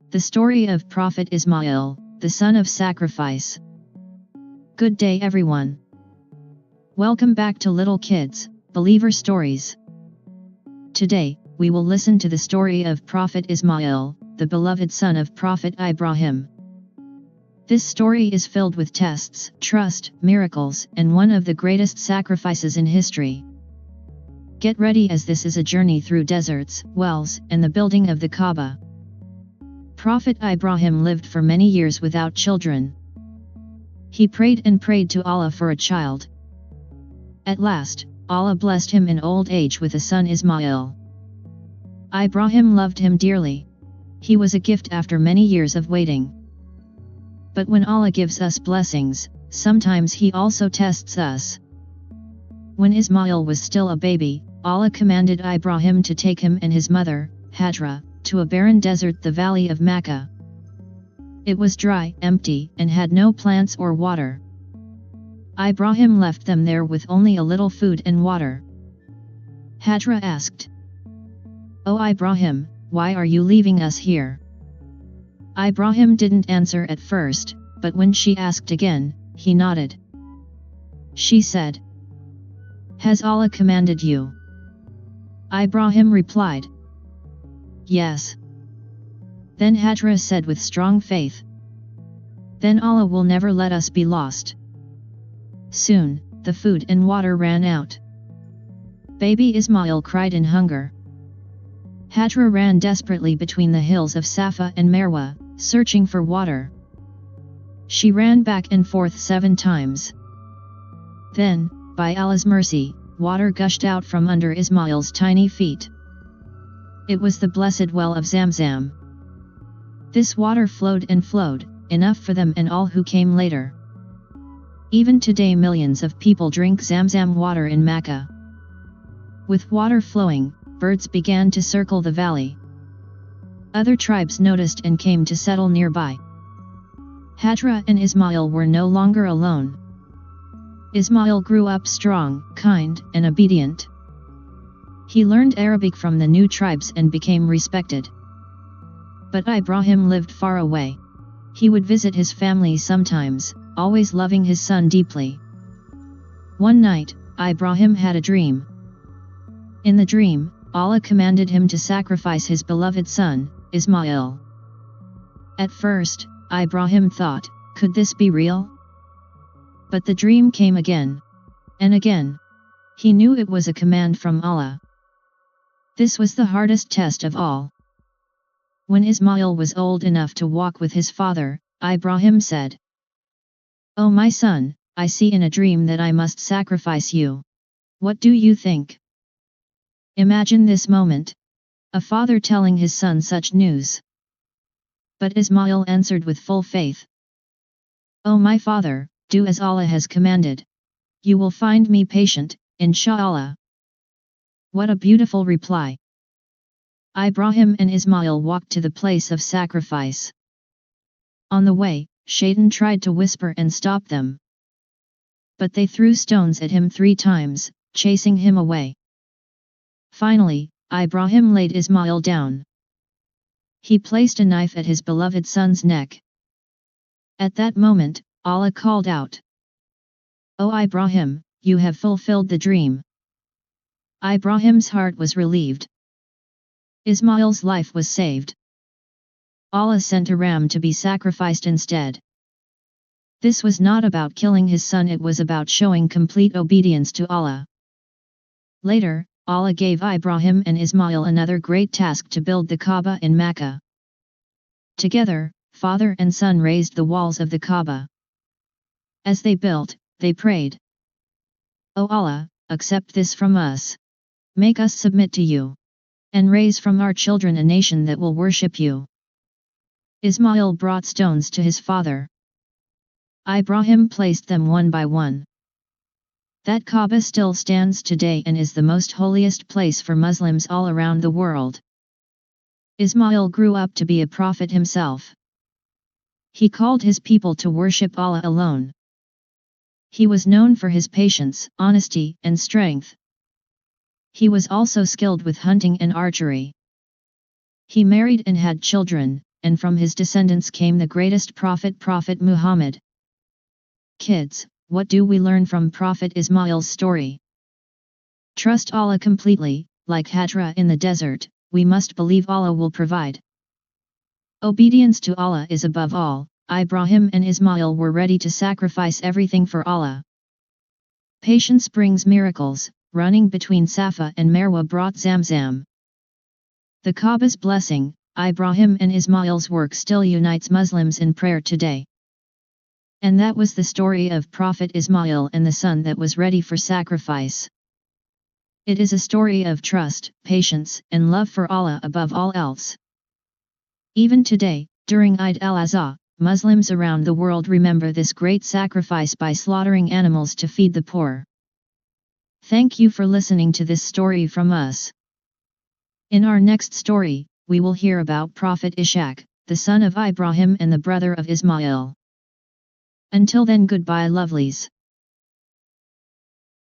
The story of Prophet Ismail, the son of sacrifice. Good day everyone. Welcome back to Little Kids, Believer Stories. Today, we will listen to the story of Prophet Ismail, the beloved son of Prophet Ibrahim. This story is filled with tests, trust, miracles, and one of the greatest sacrifices in history. Get ready as this is a journey through deserts, wells, and the building of the Kaaba. Prophet Ibrahim lived for many years without children. He prayed and prayed to Allah for a child. At last, Allah blessed him in old age with a son Ismail. Ibrahim loved him dearly. He was a gift after many years of waiting. But when Allah gives us blessings, sometimes He also tests us. When Ismail was still a baby, Allah commanded Ibrahim to take him and his mother, Hajar, to a barren desert, the valley of Makkah. It was dry, empty, and had no plants or water. Ibrahim left them there with only a little food and water. Hajar asked, "O Ibrahim, why are you leaving us here?" Ibrahim didn't answer at first, but when she asked again, he nodded. She said, "Has Allah commanded you?" Ibrahim replied, "Yes." Then Hajar said with strong faith, "Then Allah will never let us be lost." Soon, the food and water ran out. Baby Ismail cried in hunger. Hajar ran desperately between the hills of Safa and Marwa, searching for water. She ran back and forth 7 times. Then, by Allah's mercy, water gushed out from under Ismail's tiny feet. It was the blessed well of Zamzam. This water flowed and flowed, enough for them and all who came later. Even today millions of people drink Zamzam water in Makkah. With water flowing, birds began to circle the valley. Other tribes noticed and came to settle nearby. Hajar and Ismail were no longer alone. Ismail grew up strong, kind, and obedient. He learned Arabic from the new tribes and became respected. But Ibrahim lived far away. He would visit his family sometimes, always loving his son deeply. One night, Ibrahim had a dream. In the dream, Allah commanded him to sacrifice his beloved son, Ismail. At first, Ibrahim thought, could this be real? But the dream came again. And again. He knew it was a command from Allah. This was the hardest test of all. When Ismail was old enough to walk with his father, Ibrahim said, "O my son, I see in a dream that I must sacrifice you. What do you think?" Imagine this moment. A father telling his son such news. But Ismail answered with full faith, "O my father, do as Allah has commanded. You will find me patient, inshallah." What a beautiful reply. Ibrahim and Ismail walked to the place of sacrifice. On the way, Shaitan tried to whisper and stop them. But they threw stones at him 3 times, chasing him away. Finally, Ibrahim laid Ismail down. He placed a knife at his beloved son's neck. At that moment, Allah called out, "O Ibrahim, you have fulfilled the dream." Ibrahim's heart was relieved. Ismail's life was saved. Allah sent a ram to be sacrificed instead. This was not about killing his son, it was about showing complete obedience to Allah. Later, Allah gave Ibrahim and Ismail another great task to build the Kaaba in Makkah. Together, father and son raised the walls of the Kaaba. As they built, they prayed, "O Allah, accept this from us. Make us submit to you. And raise from our children a nation that will worship you." Ismail brought stones to his father. Ibrahim placed them one by one. That Kaaba still stands today and is the most holiest place for Muslims all around the world. Ismail grew up to be a prophet himself. He called his people to worship Allah alone. He was known for his patience, honesty, and strength. He was also skilled with hunting and archery. He married and had children, and from his descendants came the greatest prophet, Prophet Muhammad. Kids, what do we learn from Prophet Ismail's story? Trust Allah completely, like Hajar in the desert, we must believe Allah will provide. Obedience to Allah is above all. Ibrahim and Ismail were ready to sacrifice everything for Allah. Patience brings miracles. Running between Safa and Marwa brought Zamzam. The Kaaba's blessing, Ibrahim and Ismail's work still unites Muslims in prayer today. And that was the story of Prophet Ismail and the son that was ready for sacrifice. It is a story of trust, patience, and love for Allah above all else. Even today, during Eid al-Adha, Muslims around the world remember this great sacrifice by slaughtering animals to feed the poor. Thank you for listening to this story from us. In our next story, we will hear about Prophet Ishaq, the son of Ibrahim and the brother of Ismail. Until then, goodbye lovelies.